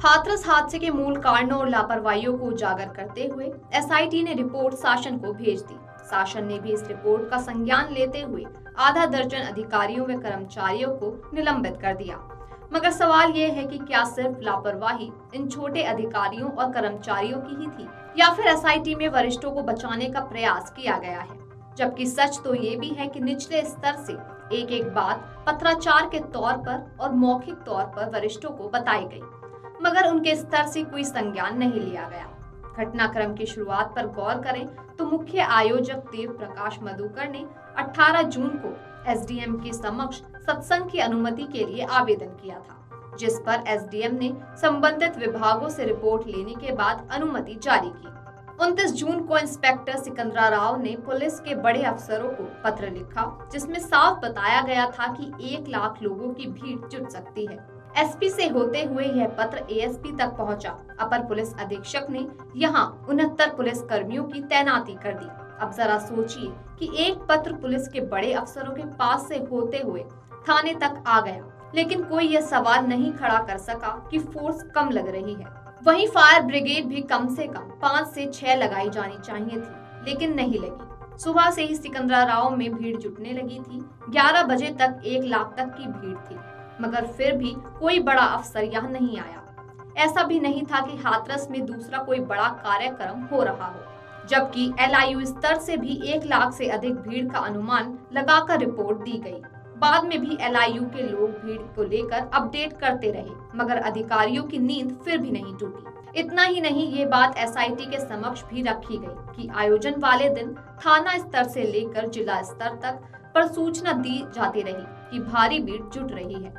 हाथरस हादसे के मूल कारणों और लापरवाहियों को उजागर करते हुए एसआईटी ने रिपोर्ट शासन को भेज दी। शासन ने भी इस रिपोर्ट का संज्ञान लेते हुए आधा दर्जन अधिकारियों व कर्मचारियों को निलंबित कर दिया। मगर सवाल ये है कि क्या सिर्फ लापरवाही इन छोटे अधिकारियों और कर्मचारियों की ही थी या फिर एसआईटी में वरिष्ठों को बचाने का प्रयास किया गया है। जबकि सच तो ये भी है कि निचले स्तर से एक एक बात पत्राचार के तौर पर और मौखिक तौर पर वरिष्ठों को बताई गई, मगर उनके स्तर से कोई संज्ञान नहीं लिया गया। घटनाक्रम की शुरुआत पर गौर करें तो मुख्य आयोजक देव प्रकाश मधुकर ने 18 जून को एसडीएम के समक्ष सत्संग की अनुमति के लिए आवेदन किया था, जिस पर एसडीएम ने संबंधित विभागों से रिपोर्ट लेने के बाद अनुमति जारी की। 29 जून को इंस्पेक्टर सिकंदरा राव ने पुलिस के बड़े अफसरों को पत्र लिखा, जिसमें साफ बताया गया था कि 1 लाख लोगों की भीड़ जुट सकती है। एसपी से होते हुए यह पत्र एएसपी तक पहुंचा। अपर पुलिस अधीक्षक ने यहां 69 पुलिस कर्मियों की तैनाती कर दी। अब जरा सोचिए कि एक पत्र पुलिस के बड़े अफसरों के पास से होते हुए थाने तक आ गया, लेकिन कोई यह सवाल नहीं खड़ा कर सका कि फोर्स कम लग रही है। वहीं फायर ब्रिगेड भी कम से कम 5 से 6 लगाई जानी चाहिए थी, लेकिन नहीं लगी। सुबह से ही सिकंदरा राव में भीड़ जुटने लगी थी। 11 बजे तक 1 लाख तक की भीड़ थी, मगर फिर भी कोई बड़ा अफसर यहाँ नहीं आया। ऐसा भी नहीं था कि हाथरस में दूसरा कोई बड़ा कार्यक्रम हो रहा हो, जबकि एलआईयू स्तर से भी 1 लाख से अधिक भीड़ का अनुमान लगाकर रिपोर्ट दी गई। बाद में भी एलआईयू के लोग भीड़ को लेकर अपडेट करते रहे, मगर अधिकारियों की नींद फिर भी नहीं टूटी। इतना ही नहीं, ये बात एसआईटी के समक्ष भी रखी गई कि आयोजन वाले दिन थाना स्तर से लेकर जिला स्तर तक पर सूचना दी जाती रही कि भारी भीड़ जुट रही है।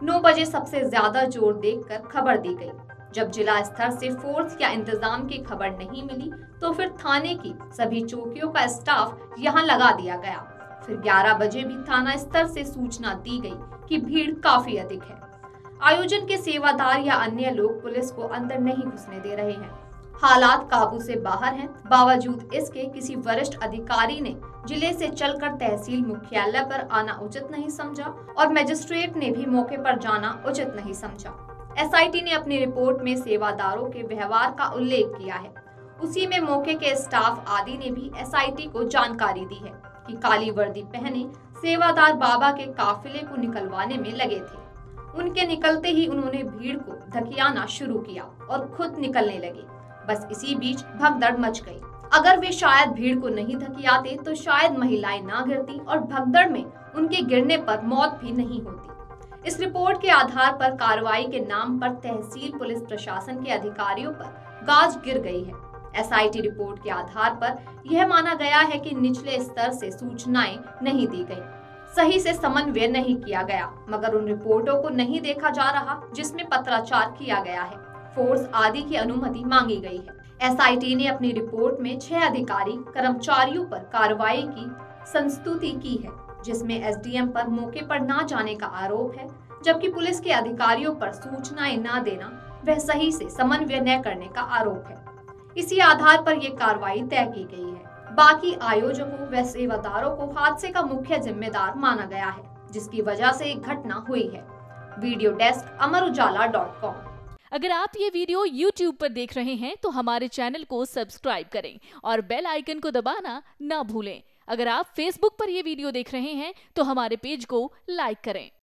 9 बजे सबसे ज्यादा जोर देखकर खबर दी गई। जब जिला स्तर से फोर्स या इंतजाम की खबर नहीं मिली तो फिर थाने की सभी चौकियों का स्टाफ यहां लगा दिया गया। फिर 11 बजे भी थाना स्तर से सूचना दी गई कि भीड़ काफी अधिक है। आयोजन के सेवादार या अन्य लोग पुलिस को अंदर नहीं घुसने दे रहे हैं। हालात काबू से बाहर हैं। बावजूद इसके किसी वरिष्ठ अधिकारी ने जिले से चलकर तहसील मुख्यालय पर आना उचित नहीं समझा और मजिस्ट्रेट ने भी मौके पर जाना उचित नहीं समझा। एसआईटी ने अपनी रिपोर्ट में सेवादारों के व्यवहार का उल्लेख किया है। उसी में मौके के स्टाफ आदि ने भी एसआईटी को जानकारी दी है कि काली वर्दी पहने सेवादार बाबा के काफिले को निकलवाने में लगे थे। उनके निकलते ही उन्होंने भीड़ को धकियाना शुरू किया और खुद निकलने लगे। बस इसी बीच भगदड़ मच गई। अगर वे शायद भीड़ को नहीं धकियाते तो शायद महिलाएं ना गिरती और भगदड़ में उनके गिरने पर मौत भी नहीं होती। इस रिपोर्ट के आधार पर कार्रवाई के नाम पर तहसील पुलिस प्रशासन के अधिकारियों पर गाज गिर गई है। एसआईटी रिपोर्ट के आधार पर यह माना गया है कि निचले स्तर से सूचनाएं नहीं दी गई, सही से समन्वय नहीं किया गया, मगर उन रिपोर्टों को नहीं देखा जा रहा जिसमें पत्राचार किया गया है, फोर्स आदि की अनुमति मांगी गई है। एसआईटी ने अपनी रिपोर्ट में 6 अधिकारी कर्मचारियों पर कार्रवाई की संस्तुति की है, जिसमें एसडीएम पर मौके पर ना जाने का आरोप है, जबकि पुलिस के अधिकारियों पर सूचनाएं न देना व सही से समन्वय न करने का आरोप है। इसी आधार पर यह कार्रवाई तय की गई है। बाकी आयोजकों व सेवादारों को हादसे का मुख्य जिम्मेदार माना गया है, जिसकी वजह से एक घटना हुई है। वीडियो डेस्क अमरउजाला.com। अगर आप ये वीडियो YouTube पर देख रहे हैं तो हमारे चैनल को सब्सक्राइब करें और बेल आइकन को दबाना ना भूलें। अगर आप Facebook पर ये वीडियो देख रहे हैं तो हमारे पेज को लाइक करें।